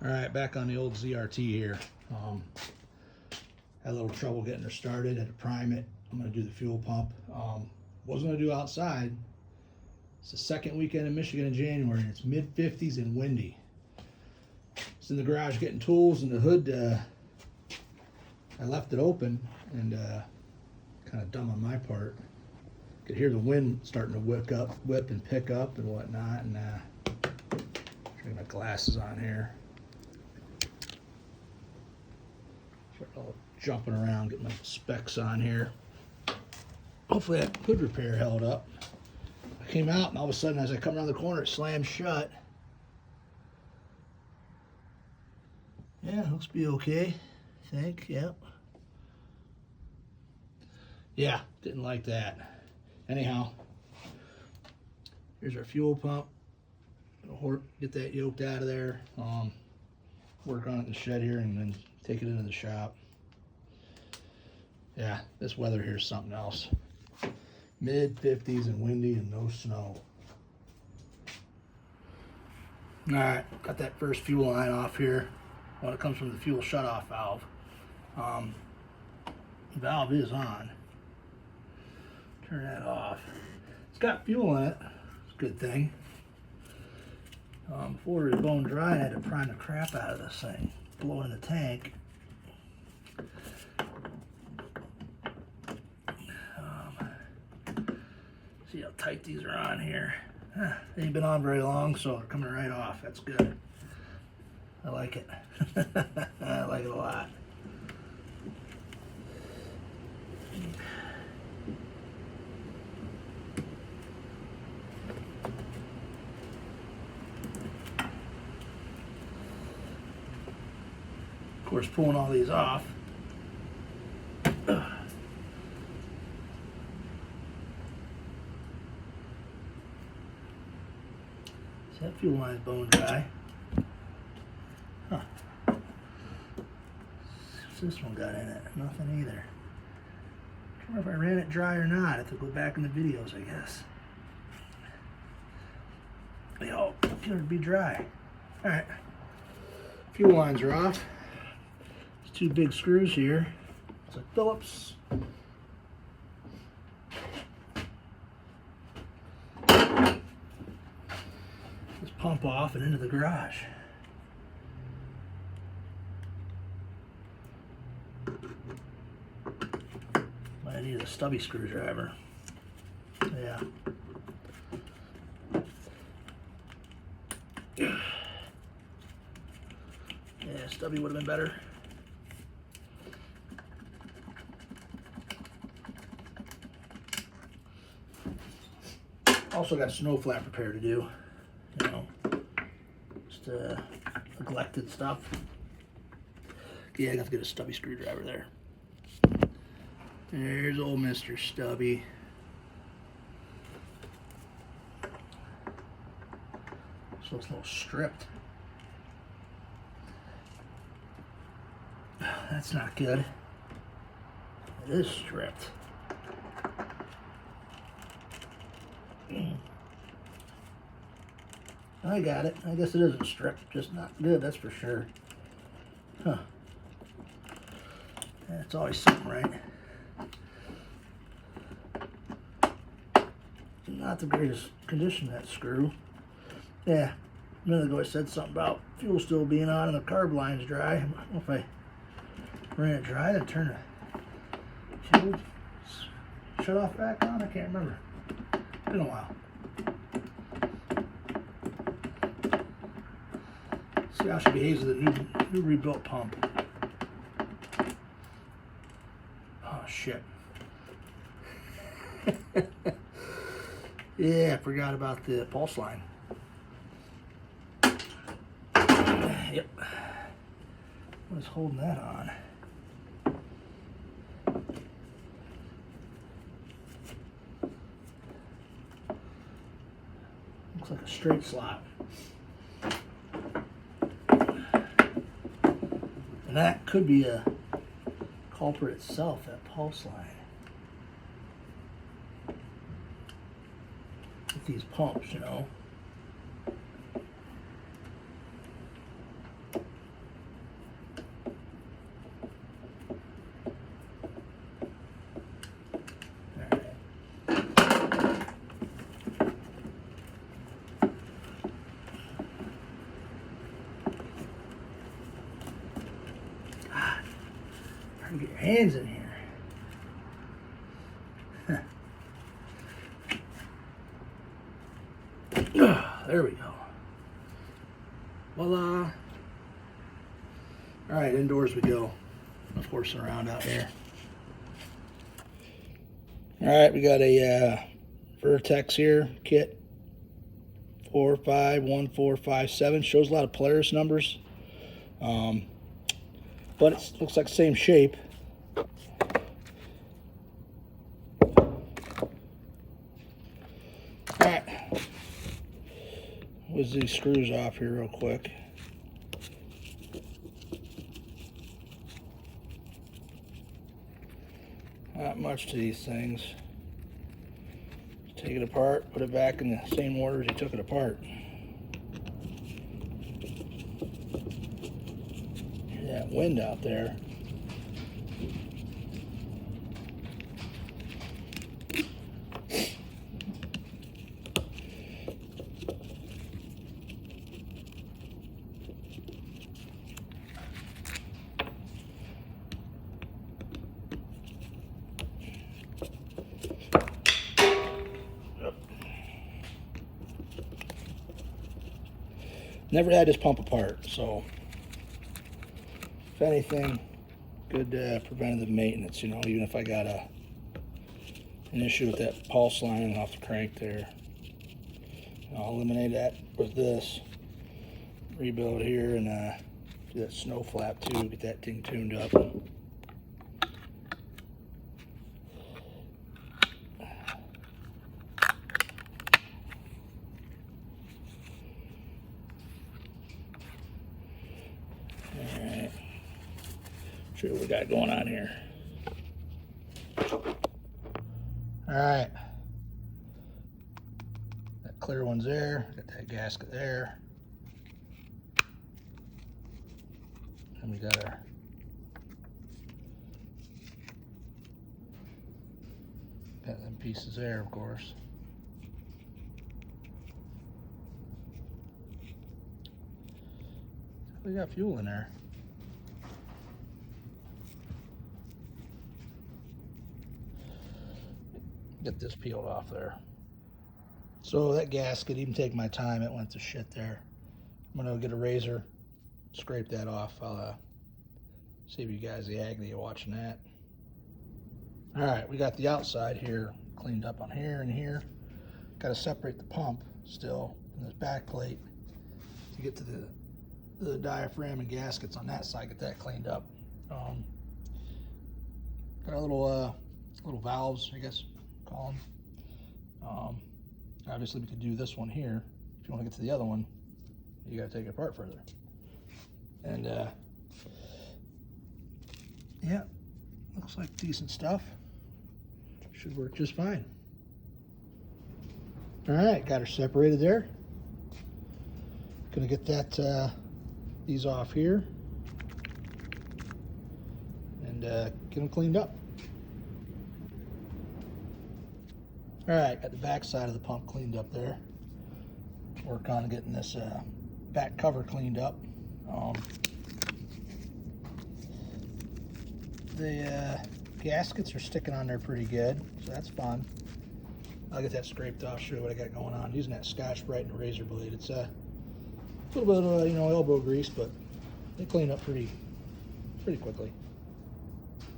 All right, back on the old ZRT here. Had a little trouble getting her started. Had to prime it. I'm gonna do the fuel pump. Wasn't gonna do outside. It's the second weekend in Michigan in January, and it's mid-50s and windy. It's in the garage getting tools, and the hood, I left it open, and kind of dumb on my part. Could hear the wind starting to whip and pick up and whatnot, and got my glasses on here. All jumping around, getting my specs on here. Hopefully that hood repair held up. I came out, and all of a sudden, as I come around the corner, it slammed shut. Yeah, looks to be okay, I think. Yep. Yeah, didn't like that. Anyhow, here's our fuel pump. Get that yoked out of there. Work on it in the shed here, and then take it into the shop. Yeah, this weather here is something else. Mid-50s and windy and no snow. All right, got that first fuel line off here. Well, it comes from the fuel shutoff valve. The valve is on. Turn that off. It's got fuel in it. It's a good thing. Before it was bone dry, I had to prime the crap out of this thing. Blow in the tank. See how tight these are on here. They ain't been on very long, so they're coming right off. That's good. I like it. I like it a lot. Of course, pulling all these off. So that fuel line is bone dry. Huh. What's this one got in it? Nothing either. I don't know if I ran it dry or not. I have to go back in the videos, I guess. They all appear to be dry. Alright. Fuel lines are off. There's two big screws here. It's a Phillips. Just pump off and into the garage. Might need a stubby screwdriver. Yeah. Yeah, stubby would have been better. Also got snow flap repair to do. You know, just neglected stuff. Yeah, I have to get a stubby screwdriver there. There's old Mr. Stubby. This looks a little stripped. That's not good. It is stripped. I got it. I guess it isn't stripped, just not good, that's for sure. Huh. That's always something, right? Not the greatest condition, that screw. Yeah, a minute ago I said something about fuel still being on and the carb line's dry. I don't know if I ran it dry, then turn the fuel shut off back on. I can't remember. It's been a while. See how she behaves with the new rebuilt pump. Oh shit. Yeah, I forgot about the pulse line. Yep. What is holding that on? Looks like a straight slot. And that could be a culprit itself, that pulse line. With these pumps, you know. hands in here. There we go. Voila. All right, indoors we go. Of course, around out here. All right, we got a Vertex here, kit 451457. Shows a lot of Polaris numbers, but it looks like the same shape. All right, whiz these screws off here real quick. Not much to these things. Take it apart, put it back in the same order as you took it apart. Hear that wind out there. Never had this pump apart, so if anything, good preventative maintenance, you know, even if I got an issue with that pulse line off the crank there. I'll eliminate that with this, rebuild here, and do that snow flap too, get that thing tuned up. Alright, see what we got going on here. Alright, that clear one's there, got that gasket there, and we got our them pieces there, of course. We got fuel in there. Get this peeled off there. So that gasket, even take my time, it went to shit there. I'm gonna get a razor, scrape that off. I'll save you guys the agony of watching that. All right, we got the outside here cleaned up on here and here. Got to separate the pump still from this back plate to get to the diaphragm and gaskets on that side. Get that cleaned up. Got a little valves, I guess call them. Obviously, we could do this one here. If you want to get to the other one, you got to take it apart further. And yeah, looks like decent stuff. Should work just fine. All right, got her separated there. Gonna get that these off here and get them cleaned up. All right, got the back side of the pump cleaned up there. Work on getting this back cover cleaned up. The gaskets are sticking on there pretty good, so that's fun. I'll get that scraped off, show you what I got going on. Using that Scotch-Brite and a razor blade. It's a little bit of elbow grease, but they clean up pretty quickly.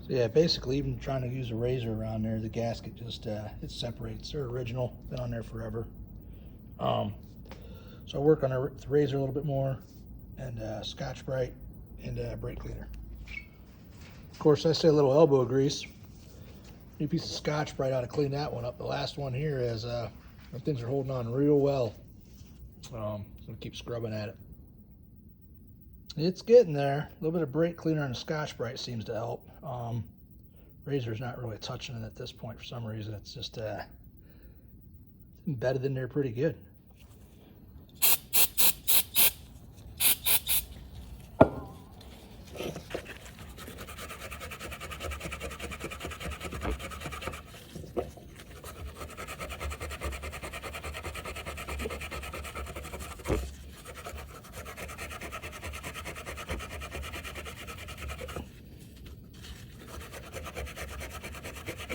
So yeah, basically, even trying to use a razor around there, the gasket just it separates. They're original, been on there forever. So I work on the razor a little bit more, and Scotch-Brite and brake cleaner. Of course, I say a little elbow grease. New piece of Scotch-Brite, ought to clean that one up. The last one here is things are holding on real well. So I'm gonna keep scrubbing at it. It's getting there. A little bit of brake cleaner and Scotch-Brite seems to help. Razor's not really touching it at this point for some reason. It's just embedded in there pretty good.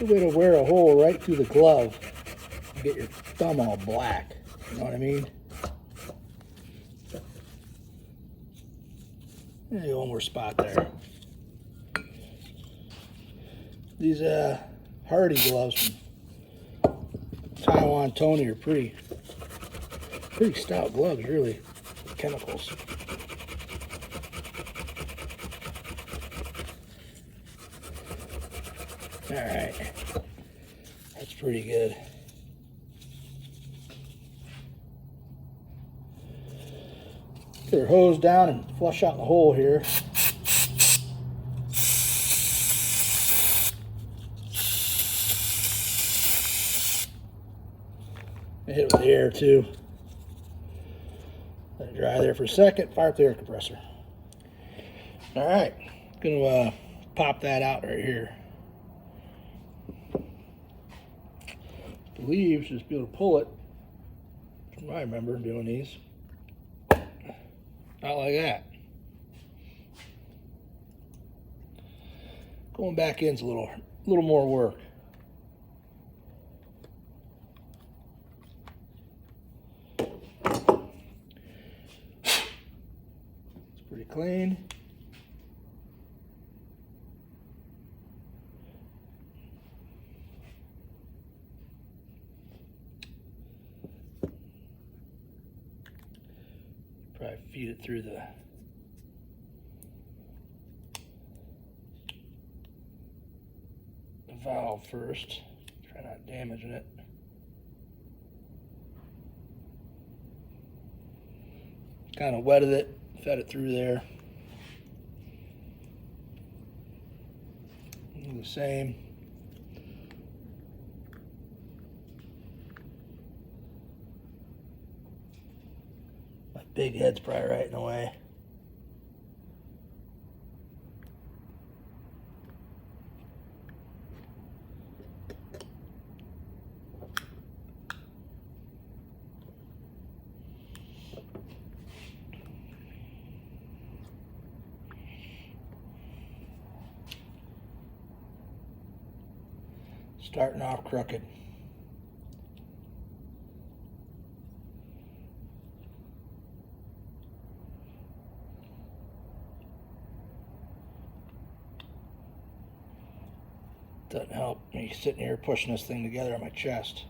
Good way to wear a hole right through the glove and get your thumb all black. You know what I mean? There's one more spot there. These Hardy gloves from Taiwan Tony are pretty stout gloves, really. Chemicals. All right, that's pretty good. Get our hose down and flush out the hole here. Hit it with the air too. Let it dry there for a second. Fire up the air compressor. All right, gonna pop that out right here. I believe you should just be able to pull it. I remember doing these. Not like that. Going back in's a little more work. It's pretty clean. Probably feed it through the valve first. Try not damaging it. Kind of wetted it, fed it through there. Do the same. My big head's probably right in the way. Starting off crooked. Doesn't help me sitting here pushing this thing together on my chest.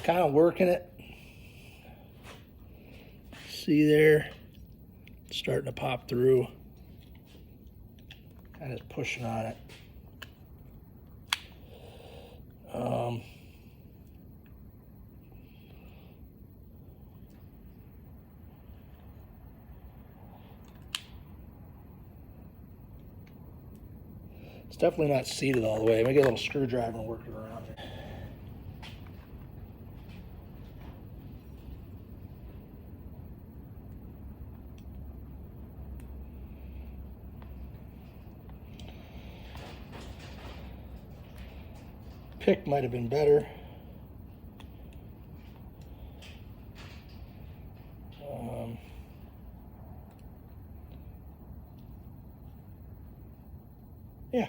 Kind of working it. See there, it's starting to pop through. Kind of pushing on it. It's definitely not seated all the way. Maybe get a little screwdriver and work it around it. Pick might have been better. Yeah.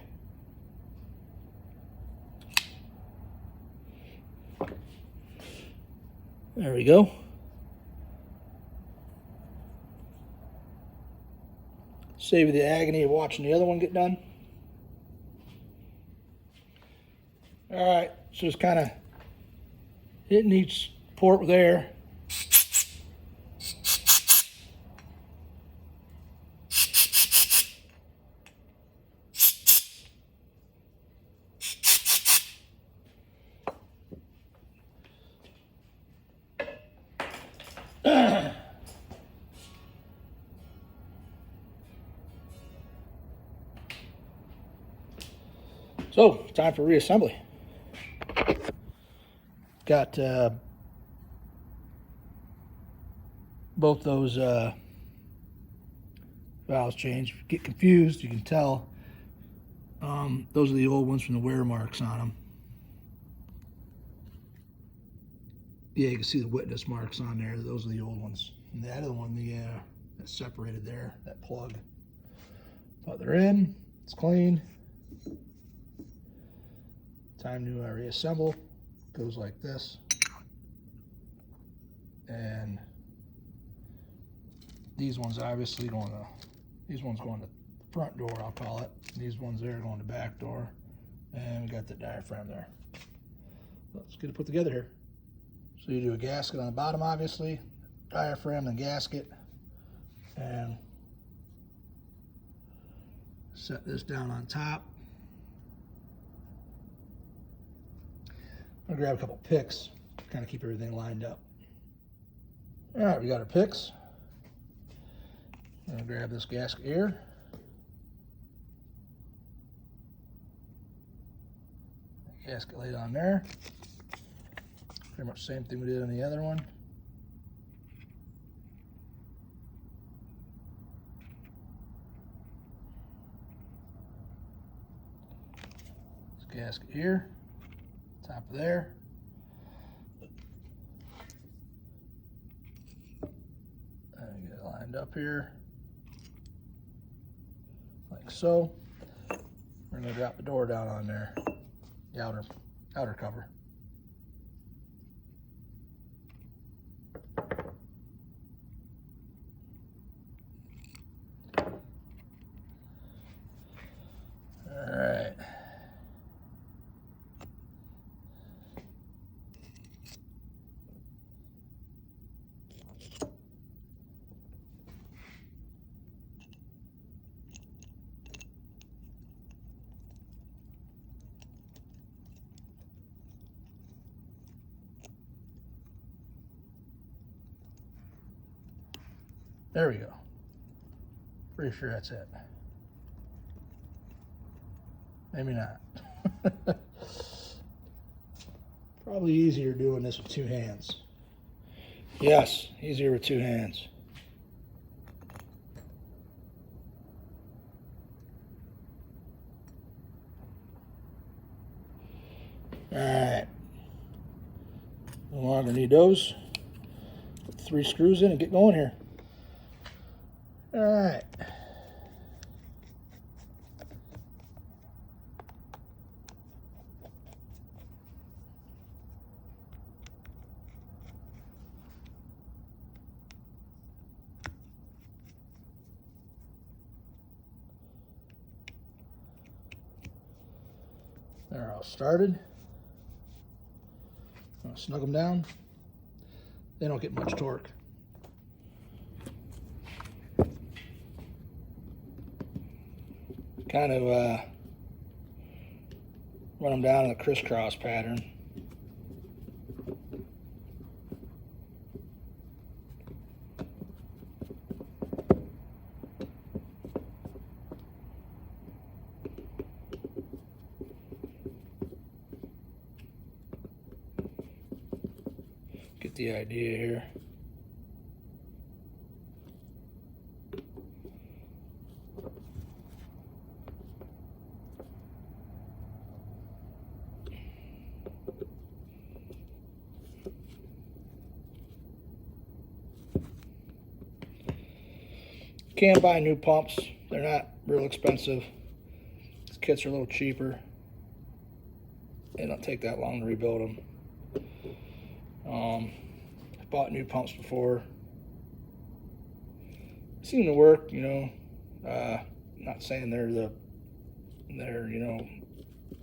There we go. Save you the agony of watching the other one get done. All right, so just kind of hitting each port with air. So, time for reassembly. Got both those valves changed. Get confused, you can tell. Those are the old ones from the wear marks on them. Yeah, you can see the witness marks on there. Those are the old ones. And that other one, that's separated there, that plug. But they're in. It's clean. Time to reassemble. Goes like this. And these ones obviously going to, these ones going to the front door, I'll call it. These ones there going to the back door. And we got the diaphragm there. Let's get it put together here. So you do a gasket on the bottom, obviously, diaphragm and gasket, and set this down on top. I'm gonna grab a couple picks, kind of keep everything lined up. All right, we got our picks. I'm gonna grab this gasket here. Gasket laid on there. Pretty much the same thing we did on the other one. This gasket here, top of there. And get it lined up here, like so. We're gonna drop the door down on there, the outer cover. There we go. Pretty sure that's it. Maybe not. Probably easier doing this with two hands. Yes, easier with two hands. All right. No longer need those. Put 3 screws in and get going here. All right. They're all started. I'll snug them down. They don't get much torque. Kind of run them down in a crisscross pattern. Get the idea here. Can buy new pumps. They're not real expensive. These kits are a little cheaper. They don't take that long to rebuild them. I bought new pumps before. Seem to work, you know. Not saying they're you know,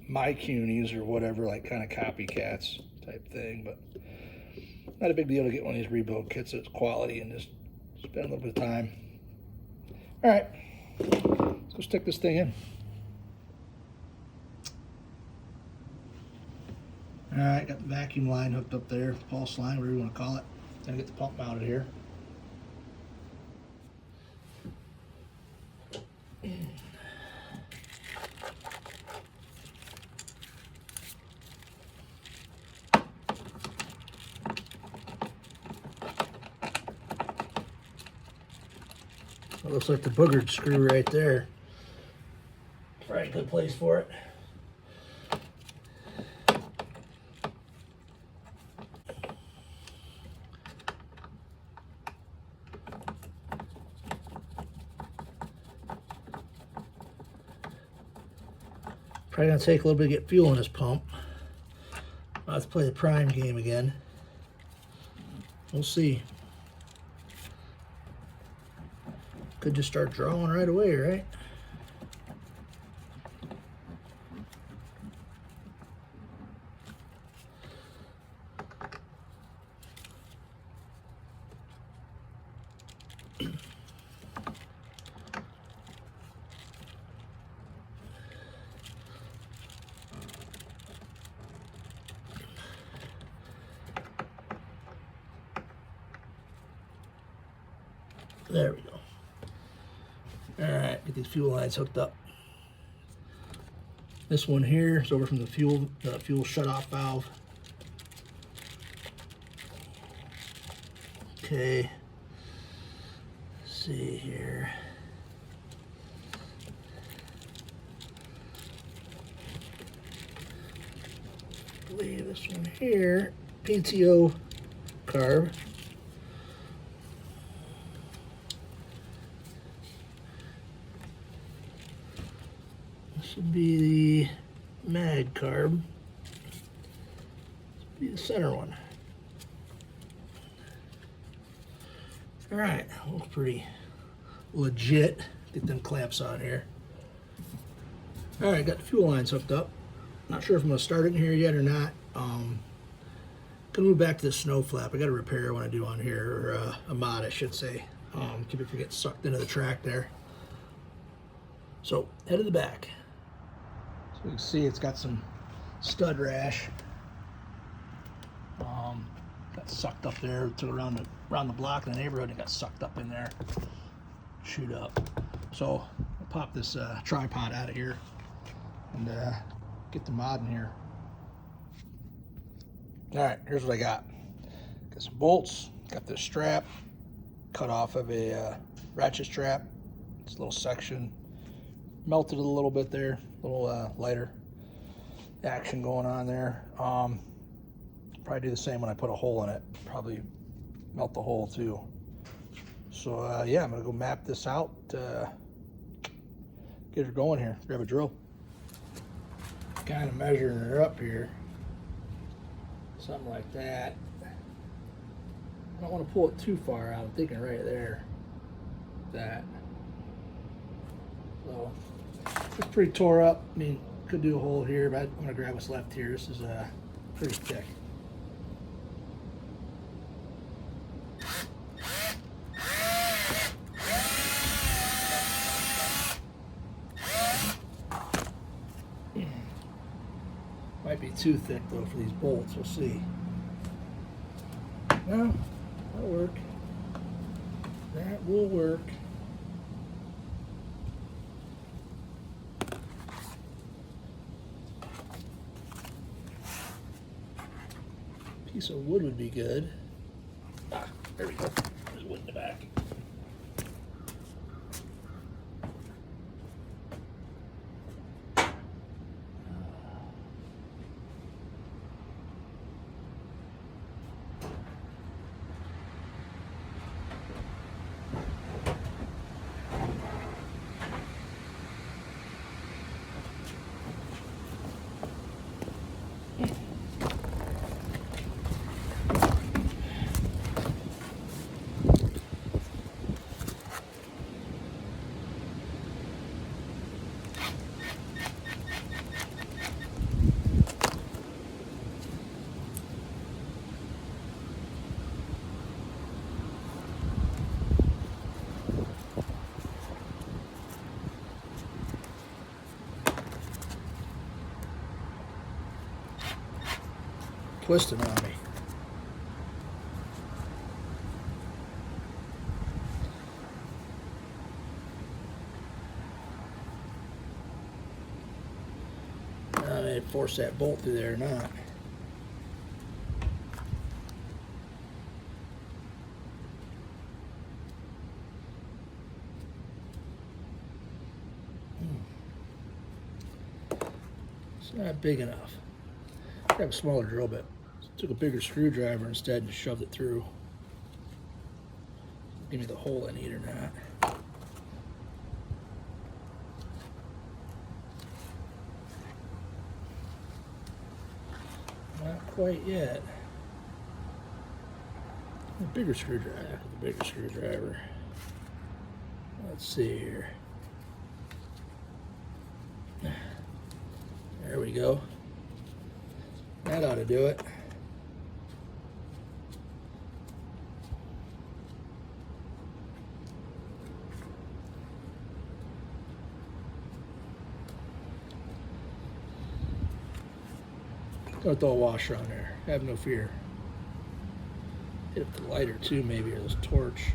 my Cuneys or whatever, like kind of copycats type thing, but not a big deal to get one of these rebuild kits that's quality and just spend a little bit of time. All right, let's go stick this thing in. All right, got the vacuum line hooked up there, pulse line, whatever you want to call it. Then get the pump mounted here. It looks like the boogered screw right there. Probably a good place for it. Probably gonna take a little bit to get fuel in this pump. Let's play the prime game again. We'll see. Could just start drawing right away, right? There we go. All right, get these fuel lines hooked up. This one here is over from the fuel shut-off valve. Okay. Let's see here. I believe this one here, PTO carb. This would be the mag carb. This would be the center one. All right, looks pretty legit. Get them clamps on here. All right, got the fuel lines hooked up. Not sure if I'm gonna start it in here yet or not. Gonna move back to the snow flap. I got to repair what I do on here, or a mod, I should say. Keep it from getting sucked into the track there. So head to the back. So you can see it's got some stud rash. Got sucked up there. Took it around the block in the neighborhood and got sucked up in there. Shoot up. So I'll pop this tripod out of here and get the mod in here. All right, here's what I got. Got some bolts. Got this strap cut off of a ratchet strap. This little section melted a little bit there. A little lighter action going on there. Probably do the same when I put a hole in it. Probably melt the hole too. So yeah, I'm gonna go map this out. Get her going here. Grab a drill. Kind of measuring her up here. Something like that. I don't want to pull it too far out. I'm thinking right there. That. So it's pretty tore up. I mean, could do a hole here, but I'm gonna grab what's left here. This is pretty thick. Might be too thick though for these bolts. We'll see. No, that'll work. That will work. Piece of wood would be good. Ah, there we go. There's wood in the back. Twisting on me. I may force that bolt through there or not. It's not big enough. I have a smaller drill bit. Took a bigger screwdriver instead and shoved it through. Give me the hole I need or not. Not quite yet. A bigger screwdriver. The bigger screwdriver. Let's see here. There we go. That ought to do it. Don't throw a washer on there. Have no fear. Hit up the lighter too, maybe, or this torch.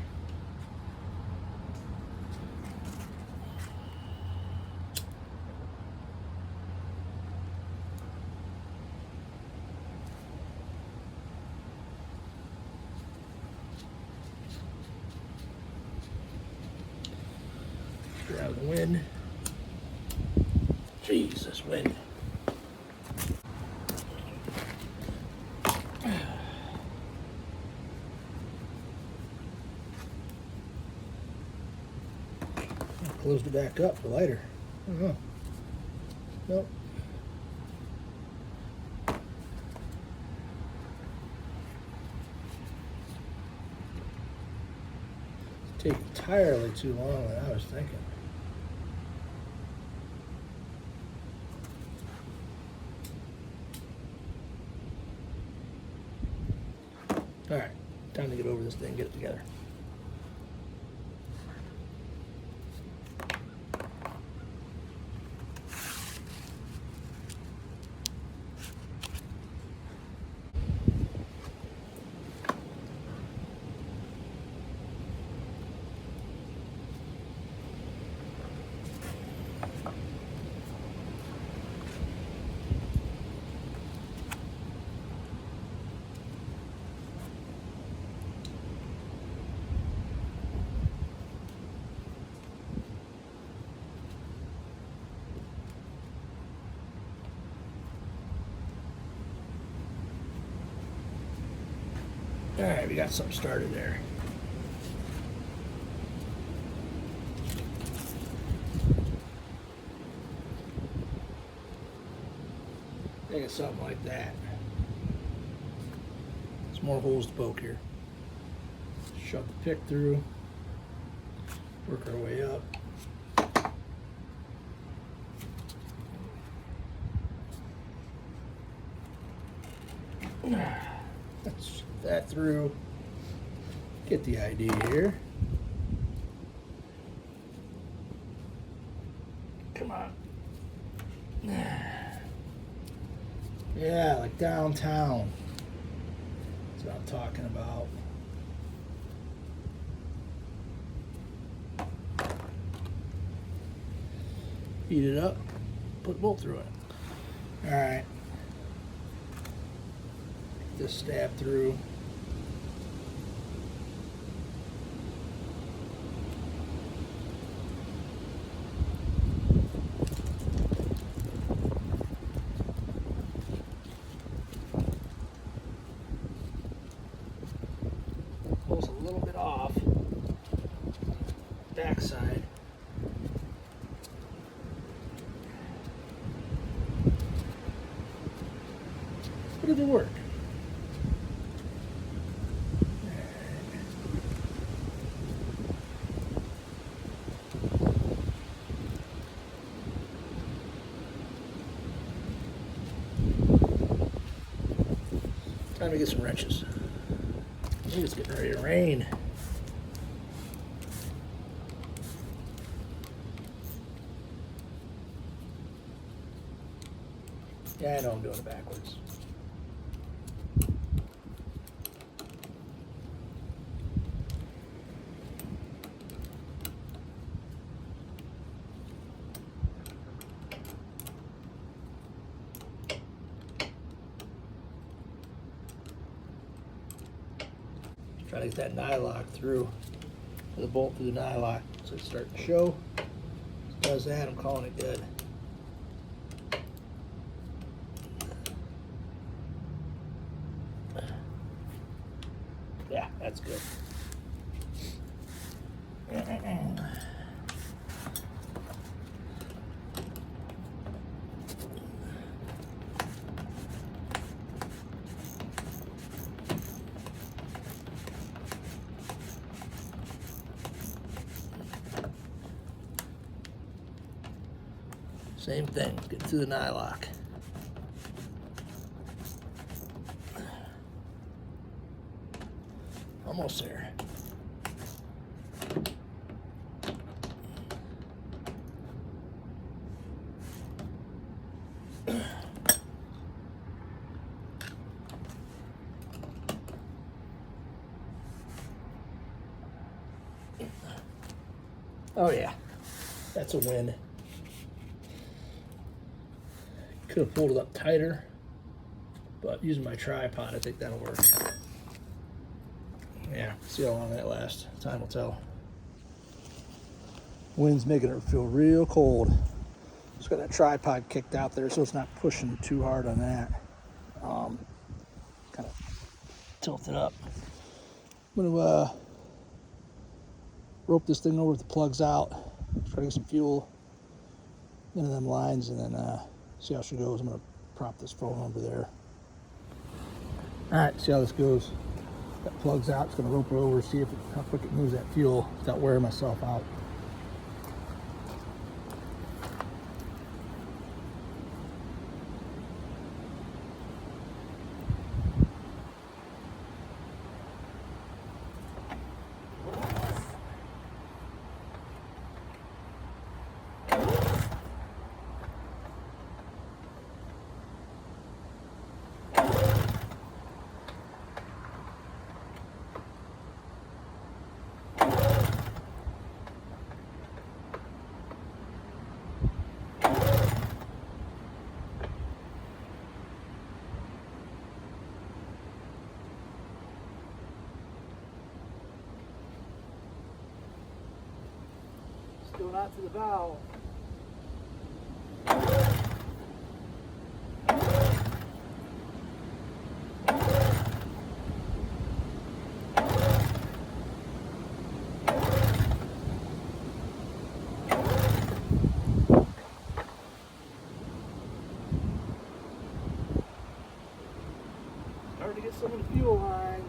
Get out of the wind. Jesus, wind. Closed it back up for lighter. I don't know. Nope. It's taking entirely too long than I was thinking. All right, time to get over this thing, get it together. All right, we got something started there. Think of something like that. There's more holes to poke here. Shove the pick through. Work our way up. Let's that through. Get the idea here. Come on. Yeah, like downtown. That's what I'm talking about. Heat it up. Put a bolt through it. All right. This stab through. Pulls a little bit off. Backside. But it'll work. Time to get some wrenches. I think it's getting ready to rain. Yeah, I know I'm doing it backwards. Try to get that nylock through, the bolt through the nylock, so it's starting to show. If it does that, I'm calling it good. Yeah, that's good. Same thing, let's get through the nylock. Almost there. Oh yeah, that's a win. Could have pulled it up tighter, but using my tripod, I think that'll work. Yeah, see how long that lasts. Time will tell. Wind's making it feel real cold. Just got that tripod kicked out there so it's not pushing too hard on that. Kind of tilt it up. I'm gonna rope this thing over with the plugs out, try to get some fuel into them lines, and then see how she goes. I'm gonna prop this phone over there. All right, see how this goes. Got plugs out, it's gonna rope it over, see if how quick it moves that fuel without wearing myself out. Still not to the valve. Starting to get some of the fuel lines.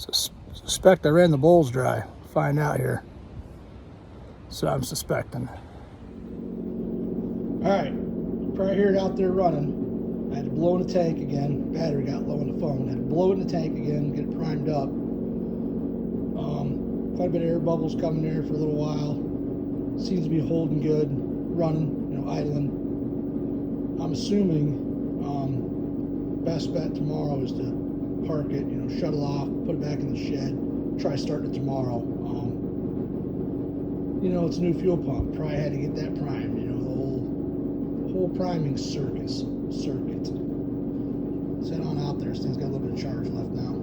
Suspect I ran the bowls dry. Find out here. So I'm suspecting. All right, probably hear it out there running. I had to blow in the tank again. Battery got low on the phone. I had to blow it in the tank again, get it primed up. Quite a bit of air bubbles coming there for a little while. Seems to be holding good, running, you know, idling. I'm assuming best bet tomorrow is to park it, you know, shut it off, put it back in the shed, try starting it tomorrow. You know, it's a new fuel pump. Probably had to get that primed, you know, the whole priming circuit. Let's head on out there. This thing's got a little bit of charge left now.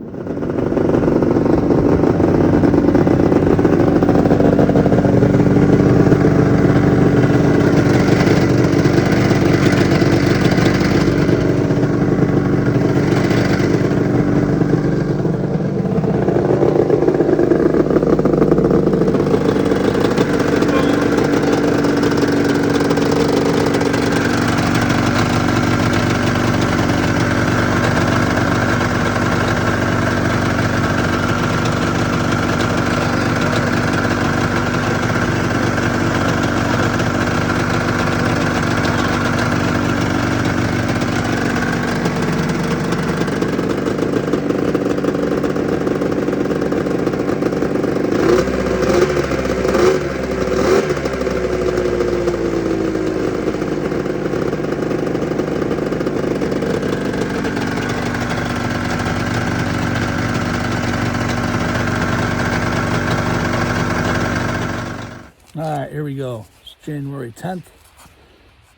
All right, here we go. It's January 10th.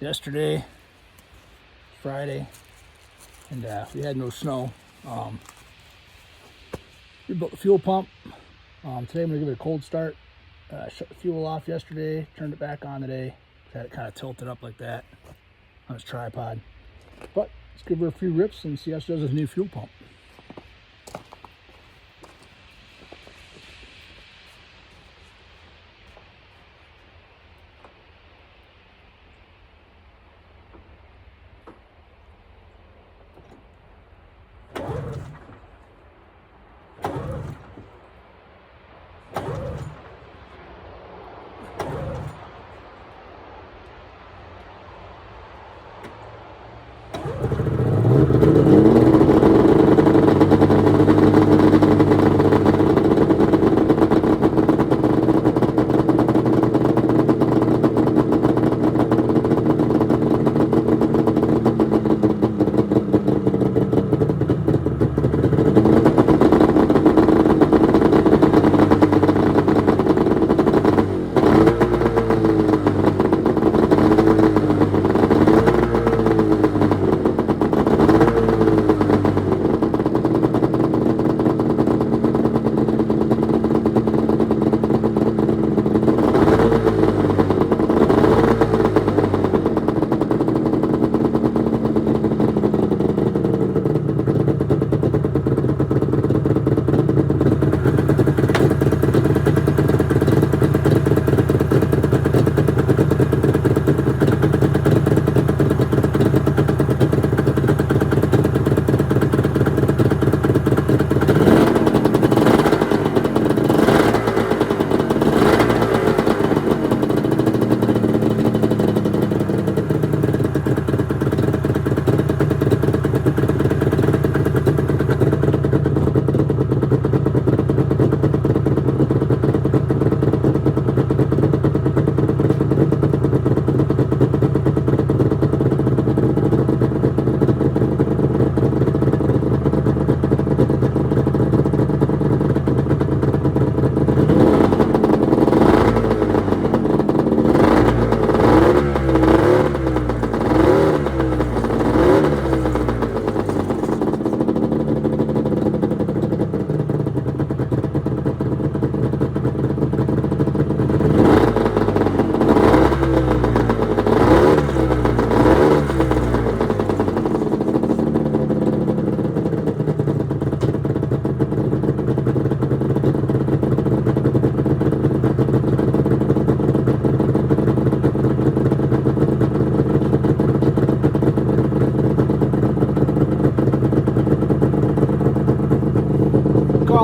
Yesterday, Friday, and we had no snow. We built the fuel pump. Today I'm gonna give it a cold start. Shut the fuel off yesterday, turned it back on today. Had it kind of tilted up like that on its tripod. But let's give her a few rips and see how she does with a new fuel pump.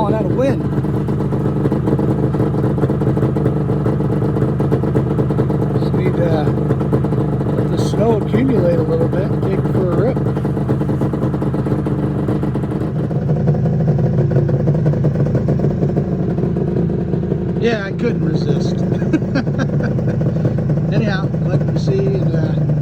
blowing out of wind. Just need to let the snow accumulate a little bit and take it for a rip. Yeah, I couldn't resist. Anyhow, glad to see, and